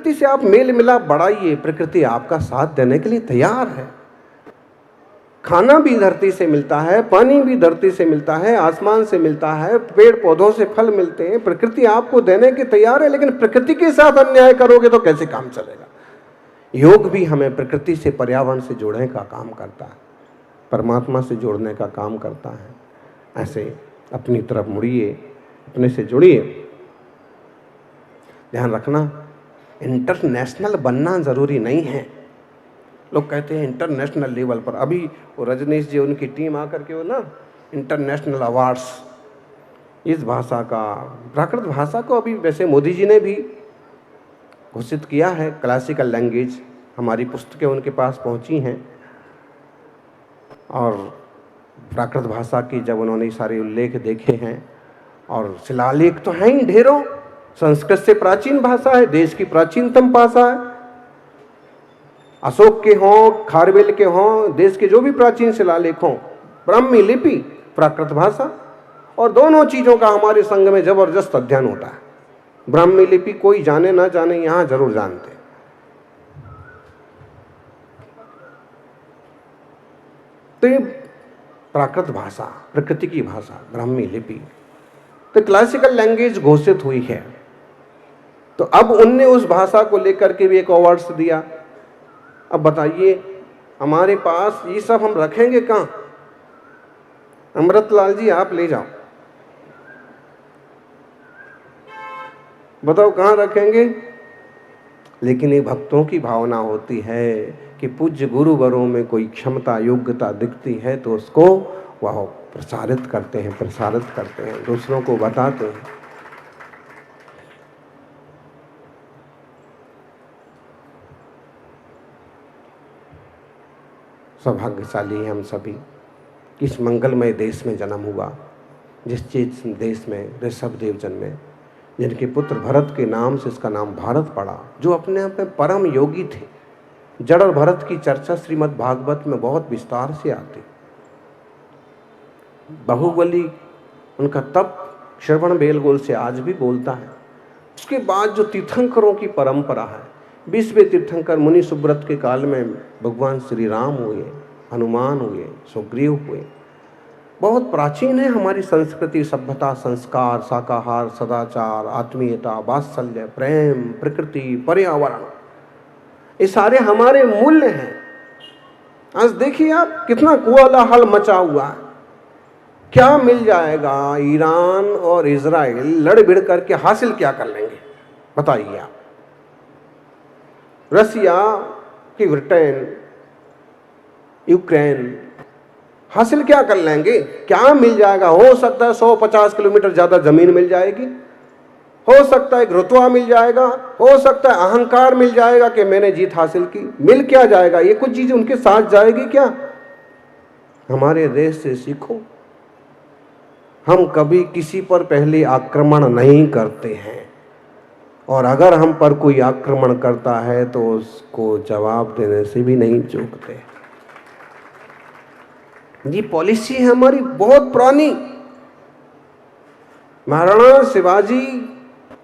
प्रकृति से आप मेल मिलाप बढ़ाइए, प्रकृति आपका साथ देने के लिए तैयार है। खाना भी धरती से मिलता है, पानी भी धरती से मिलता है, आसमान से मिलता है, पेड़ पौधों से फल मिलते हैं, प्रकृति आपको देने के तैयार है। लेकिन प्रकृति के साथ अन्याय करोगे तो कैसे काम चलेगा। योग भी हमें प्रकृति से, पर्यावरण से जोड़ने का काम करता है, परमात्मा से जोड़ने का काम करता है। ऐसे अपनी तरफ मुड़िए, अपने से जुड़िए। ध्यान रखना, इंटरनेशनल बनना जरूरी नहीं है। लोग कहते हैं इंटरनेशनल लेवल पर, अभी वो रजनीश जी उनकी टीम आकर के वो ना इंटरनेशनल अवार्ड्स इस भाषा का, प्राकृत भाषा को अभी वैसे मोदी जी ने भी घोषित किया है क्लासिकल लैंग्वेज। हमारी पुस्तकें उनके पास पहुंची हैं और प्राकृत भाषा की जब उन्होंने सारे उल्लेख देखे हैं, और शिलालेख तो हैं ही ढेरों। संस्कृत से प्राचीन भाषा है, देश की प्राचीनतम भाषा है। अशोक के हों, खारवेल के हों, देश के जो भी प्राचीन शिलालेख हों, ब्राह्मी लिपि, प्राकृत भाषा, और दोनों चीजों का हमारे संघ में जबरदस्त अध्ययन होता है। ब्राह्मी लिपि कोई जाने ना जाने, यहां जरूर जानते हैं। तो ये प्राकृत भाषा, प्रकृति की भाषा, ब्राह्मी लिपि, तो क्लासिकल लैंग्वेज घोषित हुई है। तो अब उनने उस भाषा को लेकर के भी एक अवार्ड्स दिया। अब बताइए, हमारे पास ये सब हम रखेंगे कहाँ? अमृतलाल जी आप ले जाओ, बताओ कहाँ रखेंगे? लेकिन ये भक्तों की भावना होती है कि पूज्य गुरुवरों में कोई क्षमता, योग्यता दिखती है तो उसको वह प्रसारित करते हैं, दूसरों को बताते हैं। सौभाग्यशाली हम सभी इस मंगलमय देश में जन्म हुआ, जिस चीज देश में ऋषभ देव जन्मे, जिनके पुत्र भरत के नाम से इसका नाम भारत पड़ा, जो अपने आप में परम योगी थे। जड़ और भरत की चर्चा श्रीमद् भागवत में बहुत विस्तार से आती। बाहुबली उनका तप श्रवण बेलगोल से आज भी बोलता है। उसके बाद जो तीर्थंकरों की परंपरा है, 20वें तीर्थंकर मुनि सुब्रत के काल में भगवान श्री राम हुए, हनुमान हुए, सुग्रीव हुए। बहुत प्राचीन है हमारी संस्कृति, सभ्यता, संस्कार, शाकाहार, सदाचार, आत्मीयता, वात्सल्य, प्रेम, प्रकृति, पर्यावरण, ये सारे हमारे मूल्य हैं। आज देखिए आप कितना कोलाहल मचा हुआ है। क्या मिल जाएगा? ईरान और इजराइल लड़ भिड़ करके हासिल क्या कर लेंगे बताइए आप? रसिया की ब्रिटेन, यूक्रेन हासिल क्या कर लेंगे? क्या मिल जाएगा? हो सकता है 150 किलोमीटर ज्यादा जमीन मिल जाएगी, हो सकता है रुतबा मिल जाएगा, हो सकता है अहंकार मिल जाएगा कि मैंने जीत हासिल की। मिल क्या जाएगा? ये कुछ चीजें उनके साथ जाएगी क्या? हमारे देश से सीखो, हम कभी किसी पर पहले आक्रमण नहीं करते हैं, और अगर हम पर कोई आक्रमण करता है तो उसको जवाब देने से भी नहीं चूकते। ये पॉलिसी है हमारी बहुत पुरानी। महाराणा शिवाजी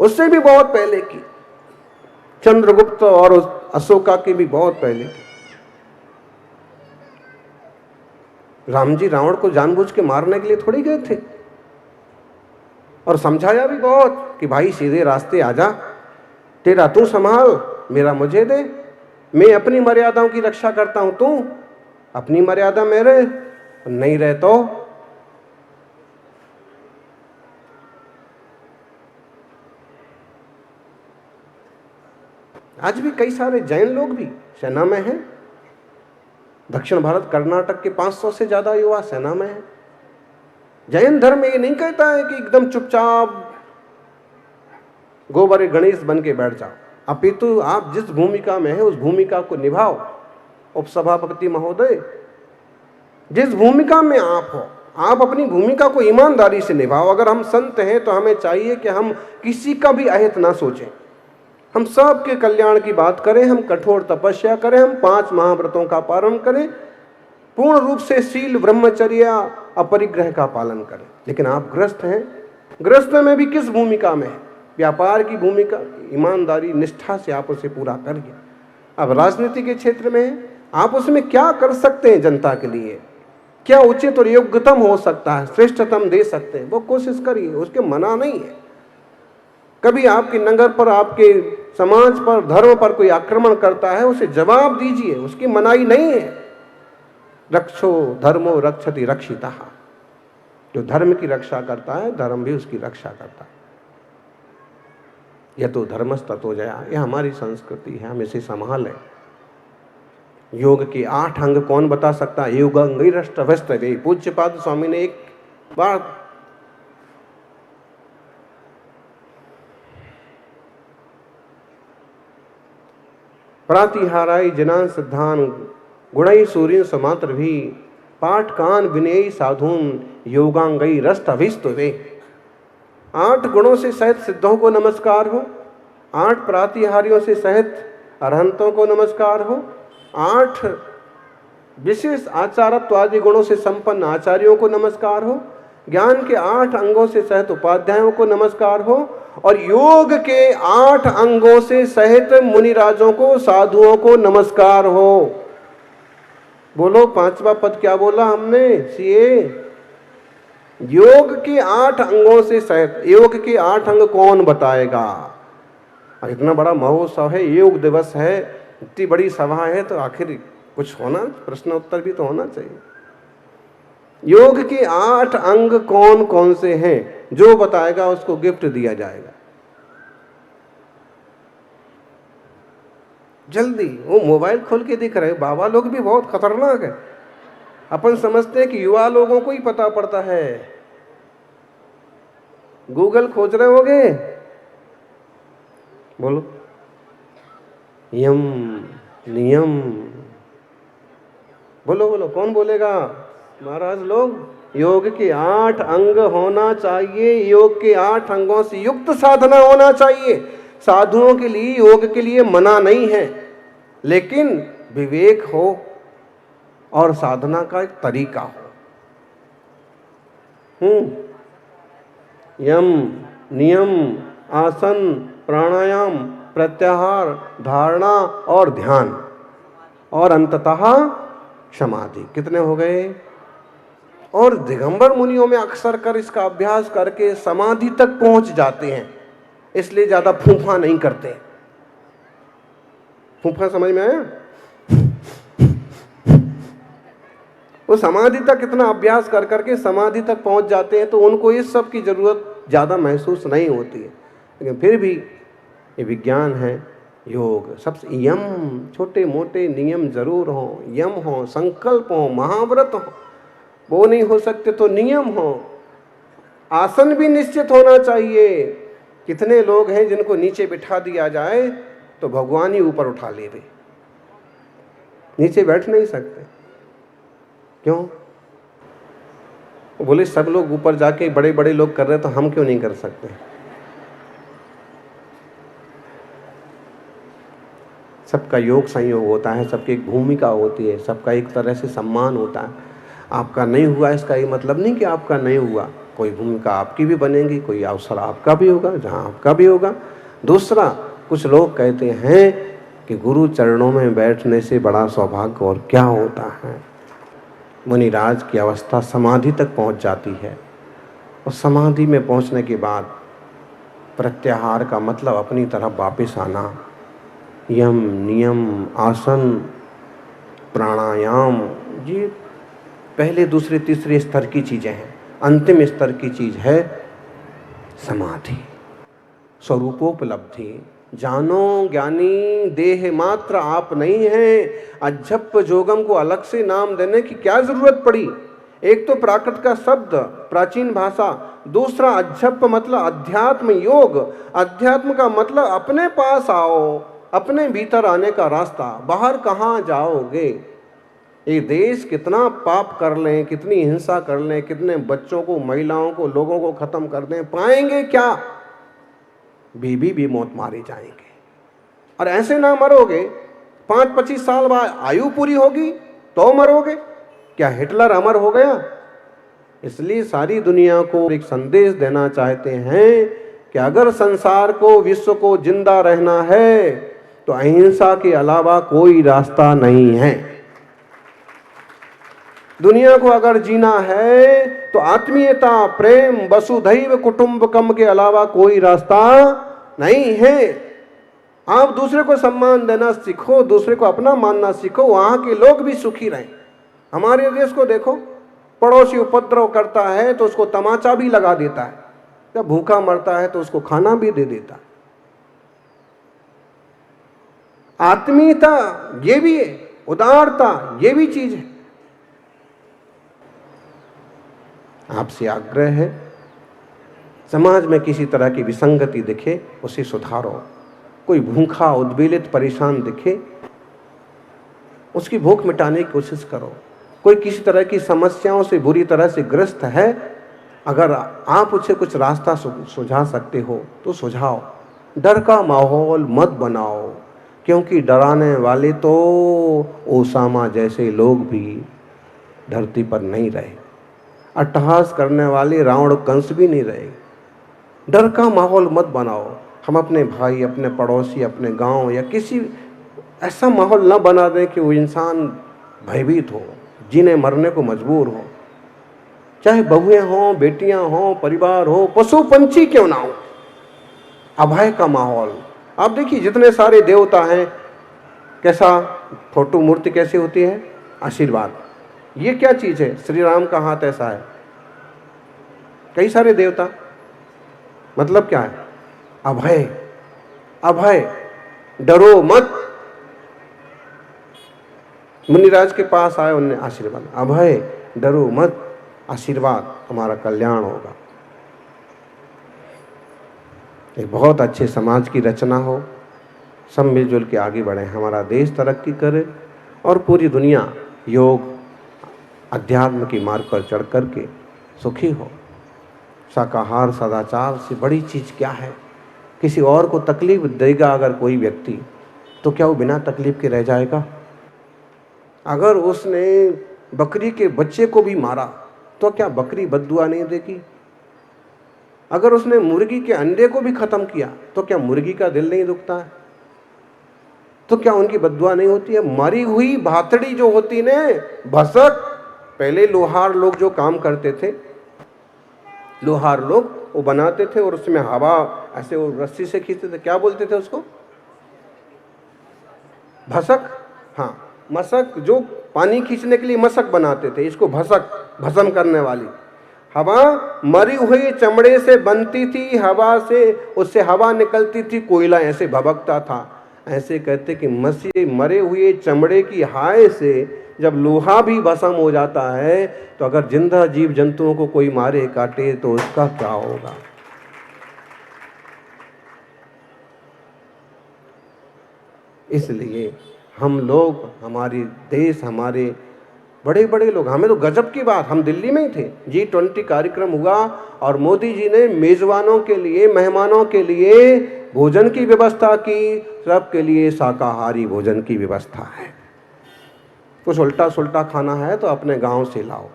उससे भी बहुत पहले की, चंद्रगुप्त और अशोका की भी बहुत पहले की। राम जी रावण को जानबूझ के मारने के लिए थोड़ी गए थे, और समझाया भी बहुत कि भाई सीधे रास्ते आ जा, तेरा तू संभाल, मेरा मुझे दे, मैं अपनी मर्यादाओं की रक्षा करता हूं, तू अपनी मर्यादा मेरे, नहीं रहे तो आज भी कई सारे जैन लोग भी सेना में हैं। दक्षिण भारत, कर्नाटक के 500 से ज्यादा युवा सेना में हैं। जैन धर्म ये नहीं कहता है कि एकदम चुपचाप गोबर गणेश बन के बैठ जाओ, अपितु आप जिस भूमिका में है उस भूमिका को निभाओ। उपसभापति महोदय, जिस भूमिका में आप हो, आप अपनी भूमिका को ईमानदारी से निभाओ। अगर हम संत हैं तो हमें चाहिए कि हम किसी का भी अहित ना सोचें, हम सबके कल्याण की बात करें, हम कठोर तपस्या करें, हम 5 महाव्रतों का पालन करें, पूर्ण रूप से शील, ब्रह्मचर्य, अपरिग्रह का पालन करें। लेकिन आप गृहस्थ हैं, गृहस्थ में भी किस भूमिका में है? व्यापार की भूमिका, ईमानदारी निष्ठा से आप उसे पूरा करिए। अब राजनीति के क्षेत्र में आप उसमें क्या कर सकते हैं, जनता के लिए क्या उचित और योग्यतम हो सकता है, श्रेष्ठतम दे सकते हैं, वो कोशिश करिए, उसके मना नहीं है। कभी आपके नगर पर, आपके समाज पर, धर्म पर कोई आक्रमण करता है, उसे जवाब दीजिए, उसकी मनाही नहीं है। रक्षो धर्मो रक्षति रक्षितः, जो धर्म की रक्षा करता है धर्म भी उसकी रक्षा करता है। यह तो धर्मस्ततो जया, यह हमारी संस्कृति है, हम इसे संभालें। योग के 8 अंग कौन बता सकता है? योग अंगैरष्टभस्तवे। पूज्यपाद स्वामी ने एक बार प्रातिहाराय जनान सिद्धान गुणै सूर्य समात्र भी पाठ कान विनय साधुन योगांगई रस्त अभिस्तुवे। 8 गुणों से सहित सिद्धों को नमस्कार हो, 8 प्रातिहारियों से सहित अरहंतों को नमस्कार हो, 8 विशेष आचारत्वादि गुणों से संपन्न आचार्यों को नमस्कार हो, ज्ञान के 8 अंगों से सहित उपाध्यायों को नमस्कार हो, और योग के 8 अंगों से सहित मुनिराजों को, साधुओं को नमस्कार हो। बोलो 5वां पद क्या बोला हमने? सीए योग के 8 अंगों से सहित। योग के 8 अंग कौन बताएगा? इतना बड़ा महोत्सव है, योग दिवस है, इतनी बड़ी सभा है, तो आखिर कुछ होना, प्रश्न उत्तर भी तो होना चाहिए। योग के 8 अंग कौन कौन से हैं? जो बताएगा उसको गिफ्ट दिया जाएगा। जल्दी, वो मोबाइल खोल के दिख रहे, बाबा लोग भी बहुत खतरनाक है। अपन समझते हैं कि युवा लोगों को ही पता पड़ता है। गूगल खोज रहे होगे, बोलो यम नियम, बोलो बोलो, कौन बोलेगा? महाराज लोग। योग के 8 अंग होना चाहिए, योग के 8 अंगों से युक्त साधना होना चाहिए। साधुओं के लिए, योग के लिए मना नहीं है, लेकिन विवेक हो और साधना का एक तरीका हो। यम नियम आसन प्राणायाम प्रत्याहार धारणा और ध्यान, और अंततः समाधि। कितने हो गए? और दिगंबर मुनियों में अक्सर कर इसका अभ्यास करके समाधि तक पहुंच जाते हैं, इसलिए ज्यादा फूफा नहीं करते। फूफा समझ में आया? वो समाधि तक इतना अभ्यास कर करके समाधि तक पहुंच जाते हैं, तो उनको इस सब की जरूरत ज्यादा महसूस नहीं होती है। लेकिन फिर भी ये विज्ञान है, योग सबसे यम, छोटे मोटे नियम जरूर हो, यम हो, संकल्प हो, महाव्रत हो, वो नहीं हो सकते तो नियम हो। आसन भी निश्चित होना चाहिए। कितने लोग हैं जिनको नीचे बिठा दिया जाए तो भगवान ही ऊपर उठा ले, वे नीचे बैठ नहीं सकते। क्यों? बोले सब लोग ऊपर जाके बड़े बड़े लोग कर रहे तो हम क्यों नहीं कर सकते? सबका योग संयोग होता है, सबकी एक भूमिका होती है, सबका एक तरह से सम्मान होता है। आपका नहीं हुआ इसका ये मतलब नहीं कि आपका नहीं हुआ, कोई भूमिका आपकी भी बनेगी, कोई अवसर आपका भी होगा, जहाँ आपका भी होगा। दूसरा, कुछ लोग कहते हैं कि गुरु चरणों में बैठने से बड़ा सौभाग्य और क्या होता है। मुनिराज की अवस्था समाधि तक पहुँच जाती है, और समाधि में पहुँचने के बाद प्रत्याहार का मतलब अपनी तरफ वापस आना। यम नियम आसन प्राणायाम, ये पहले दूसरे तीसरे स्तर की चीज़ें हैं। अंतिम स्तर की चीज़ है समाधि, स्वरूपोपलब्धि। जानो ज्ञानी देह मात्र आप नहीं हैं। अज्जप जोगम को अलग से नाम देने की क्या जरूरत पड़ी? एक तो प्राकृत का शब्द, प्राचीन भाषा, दूसरा अज्जप मतलब अध्यात्म योग। अध्यात्म का मतलब अपने पास आओ, अपने भीतर आने का रास्ता। बाहर कहाँ जाओगे? ये देश कितना पाप कर लें, कितनी हिंसा कर लें, कितने बच्चों को, महिलाओं को, लोगों को खत्म कर दें, पाएंगे क्या? बीबी भी मौत मारे जाएंगे। और ऐसे ना मरोगे, 5-25 साल बाद आयु पूरी होगी तो मरोगे। क्या हिटलर अमर हो गया? इसलिए सारी दुनिया को एक संदेश देना चाहते हैं कि अगर संसार को, विश्व को जिंदा रहना है तो अहिंसा के अलावा कोई रास्ता नहीं है। दुनिया को अगर जीना है तो आत्मीयता, प्रेम, वसुधैव कुटुंबकम के अलावा कोई रास्ता नहीं है। आप दूसरे को सम्मान देना सीखो, दूसरे को अपना मानना सीखो, वहां के लोग भी सुखी रहें। हमारे देश को देखो, पड़ोसी उपद्रव करता है तो उसको तमाचा भी लगा देता है, जब भूखा मरता है तो उसको खाना भी दे देता है। आत्मीयता ये भी है, उदारता ये भी चीज है। आपसे आग्रह है, समाज में किसी तरह की विसंगति दिखे उसे सुधारो। कोई भूखा, उद्वेलित, परेशान दिखे उसकी भूख मिटाने की कोशिश करो। कोई किसी तरह की समस्याओं से बुरी तरह से ग्रस्त है, अगर आप उसे कुछ रास्ता सुझा सकते हो तो सुझाओ। डर का माहौल मत बनाओ, क्योंकि डराने वाले तो ओसामा जैसे लोग भी धरती पर नहीं रहे, अट्टहास करने वाले रावण कंस भी नहीं रहे। डर का माहौल मत बनाओ। हम अपने भाई, अपने पड़ोसी, अपने गांव या किसी ऐसा माहौल न बना दें कि वो इंसान भयभीत हो, जीने मरने को मजबूर हो। चाहे बहुएं हों, बेटियां हों, परिवार हो, पशु पंछी क्यों ना हो, अभय का माहौल। आप देखिए जितने सारे देवता हैं, कैसा फोटो मूर्ति कैसी होती है, आशीर्वाद। ये क्या चीज है? श्री राम का हाथ ऐसा है, कई सारे देवता, मतलब क्या है? अभय, अभय, डरो मत। मुनिराज के पास आए, उन्हें आशीर्वाद, अभय, डरो मत, आशीर्वाद, हमारा कल्याण होगा। एक बहुत अच्छे समाज की रचना हो, सब मिलजुल के आगे बढ़े, हमारा देश तरक्की करे और पूरी दुनिया योग अध्यात्म की मार्ग पर चढ़ करके सुखी हो। शाकाहार सदाचार से बड़ी चीज क्या है? किसी और को तकलीफ देगा अगर कोई व्यक्ति, तो क्या वो बिना तकलीफ के रह जाएगा? अगर उसने बकरी के बच्चे को भी मारा तो क्या बकरी बद्दुआ नहीं देगी? अगर उसने मुर्गी के अंडे को भी खत्म किया तो क्या मुर्गी का दिल नहीं दुखता है? तो क्या उनकी बद्दुआ नहीं होती है? मरी हुई भातड़ी जो होती ने, भसक, पहले लोहार लोग जो काम करते थे, लोहार लोग वो बनाते थे और उसमें हवा ऐसे वो रस्सी से खींचते थे, क्या बोलते थे उसको? भसक। हाँ, मशक, जो पानी खींचने के लिए मशक बनाते थे, इसको भसक, भस्म करने वाली हवा मरी हुई चमड़े से बनती थी, हवा से उससे हवा निकलती थी, कोयला ऐसे भभकता था। ऐसे कहते कि मरे हुए चमड़े की हाय से जब लोहा भी भस्म हो जाता है, तो अगर जिंदा जीव जंतुओं को कोई मारे काटे तो उसका क्या होगा? इसलिए हम लोग, हमारे देश, हमारे बड़े बड़े लोग, हमें तो गजब की बात, हम दिल्ली में ही थे, G20 कार्यक्रम हुआ और मोदी जी ने मेजबानों के लिए, मेहमानों के लिए भोजन की व्यवस्था की। सबके लिए शाकाहारी भोजन की व्यवस्था है। कुछ उल्टा सुल्टा खाना है तो अपने गांव से लाओ।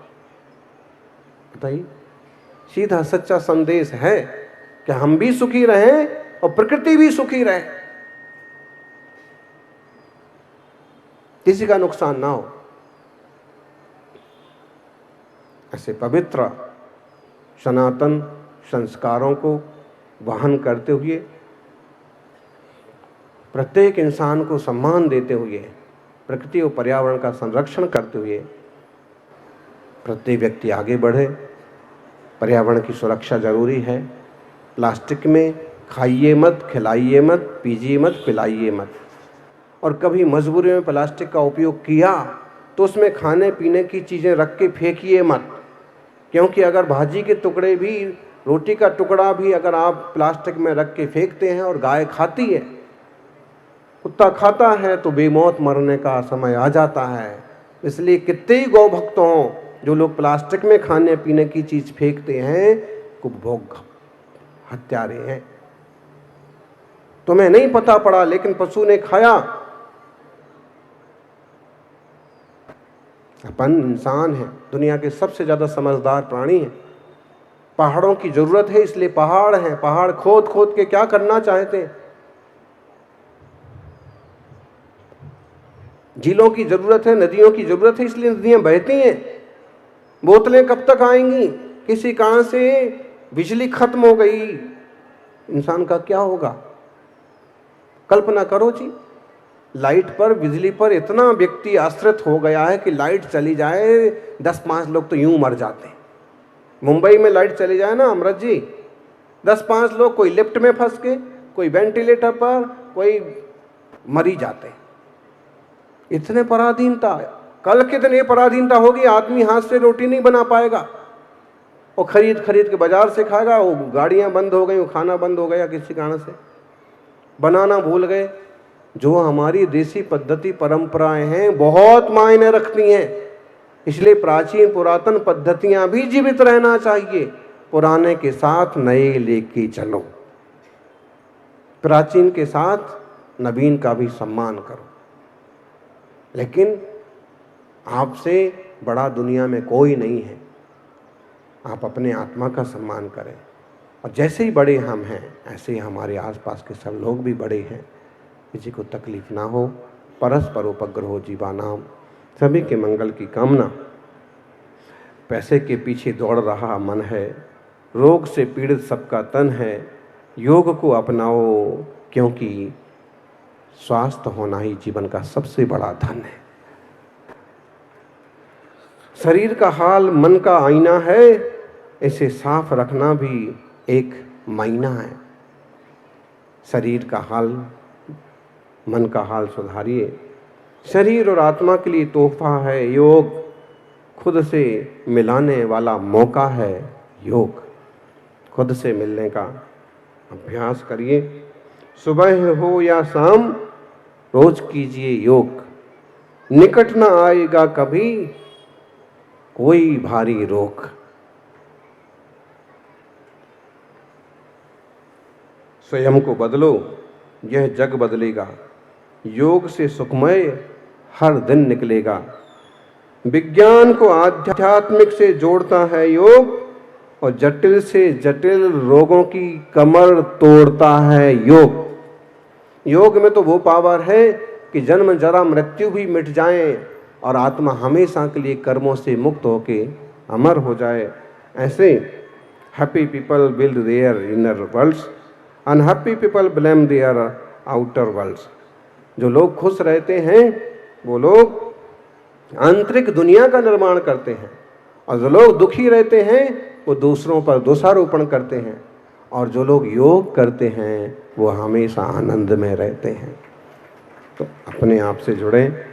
बताइए, सीधा सच्चा संदेश है कि हम भी सुखी रहें और प्रकृति भी सुखी रहे, किसी का नुकसान ना हो। ऐसे पवित्र सनातन संस्कारों को वहन करते हुए, प्रत्येक इंसान को सम्मान देते हुए, प्रकृति और पर्यावरण का संरक्षण करते हुए प्रत्येक व्यक्ति आगे बढ़े। पर्यावरण की सुरक्षा जरूरी है। प्लास्टिक में खाइए मत, खिलाइए मत, पीजिए मत, पिलाइए मत। और कभी मजबूरी में प्लास्टिक का उपयोग किया तो उसमें खाने पीने की चीज़ें रख के फेंकिए मत, क्योंकि अगर भाजी के टुकड़े भी, रोटी का टुकड़ा भी अगर आप प्लास्टिक में रख के फेंकते हैं और गाय खाती है, कुत्ता खाता है, तो बेमौत मरने का समय आ जाता है। इसलिए कितने ही गौ भक्त हों जो लोग प्लास्टिक में खाने पीने की चीज़ फेंकते हैं, उपभोग हत्यारे हैं। तुम्हें नहीं पता पड़ा लेकिन पशु ने खाया। अपन इंसान है, दुनिया के सबसे ज्यादा समझदार प्राणी है। पहाड़ों की जरूरत है इसलिए पहाड़ हैं, पहाड़ खोद खोद के क्या करना चाहते हैं। झीलों की जरूरत है, नदियों की जरूरत है इसलिए नदियां बहती हैं। बोतलें कब तक आएंगी, किसी कारण से बिजली खत्म हो गई, इंसान का क्या होगा। कल्पना करो जी, लाइट पर, बिजली पर इतना व्यक्ति आश्रित हो गया है कि लाइट चली जाए 10-5 लोग तो यूं मर जाते हैं। मुंबई में लाइट चली जाए ना अमृत जी, 10-5 लोग, कोई लिफ्ट में फंस के, कोई वेंटिलेटर पर, कोई मरी जाते हैं। इतने पराधीनता, कल के दिन ये पराधीनता होगी, आदमी हाथ से रोटी नहीं बना पाएगा, वो खरीद खरीद के बाजार से खाएगा। वो गाड़ियां बंद हो गई, वो खाना बंद हो गया, किसी कारण से बनाना भूल गए। जो हमारी देसी पद्धति परंपराएं हैं बहुत मायने रखती हैं, इसलिए प्राचीन पुरातन पद्धतियां भी जीवित रहना चाहिए। पुराने के साथ नए लेके चलो, प्राचीन के साथ नवीन का भी सम्मान करो। लेकिन आपसे बड़ा दुनिया में कोई नहीं है, आप अपने आत्मा का सम्मान करें। और जैसे ही बड़े हम हैं ऐसे ही हमारे आसपास के सब लोग भी बड़े हैं, किसी को तकलीफ ना हो। परस्पर उपग्रहो जीवानाम, सभी के मंगल की कामना। पैसे के पीछे दौड़ रहा मन है, रोग से पीड़ित सबका तन है। योग को अपनाओ क्योंकि स्वास्थ्य होना ही जीवन का सबसे बड़ा धन है। शरीर का हाल मन का आईना है, इसे साफ रखना भी एक मायना है। शरीर का हाल, मन का हाल सुधारिए। शरीर और आत्मा के लिए तोहफा है योग, खुद से मिलाने वाला मौका है योग। खुद से मिलने का अभ्यास करिए। सुबह हो या शाम रोज कीजिए योग, निकट न आएगा कभी कोई भारी रोग। स्वयं को बदलो, यह जग बदलेगा। योग से सुखमय हर दिन निकलेगा। विज्ञान को आध्यात्मिक से जोड़ता है योग, और जटिल से जटिल रोगों की कमर तोड़ता है योग। योग में तो वो पावर है कि जन्म जरा मृत्यु भी मिट जाए और आत्मा हमेशा के लिए कर्मों से मुक्त होके अमर हो जाए। ऐसे happy people build their inner worlds, unhappy people blame their outer worlds. जो लोग खुश रहते हैं वो लोग आंतरिक दुनिया का निर्माण करते हैं, और जो लोग दुखी रहते हैं वो दूसरों पर दोषारोपण करते हैं, और जो लोग योग करते हैं वो हमेशा आनंद में रहते हैं। तो अपने आप से जुड़ें,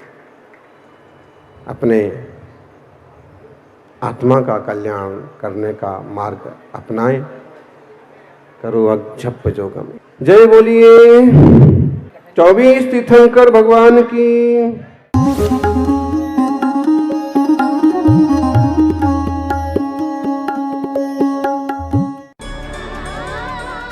अपने आत्मा का कल्याण करने का मार्ग अपनाएं। करो अक्षप जोगम। जय बोलिए 24 तीर्थंकर भगवान की।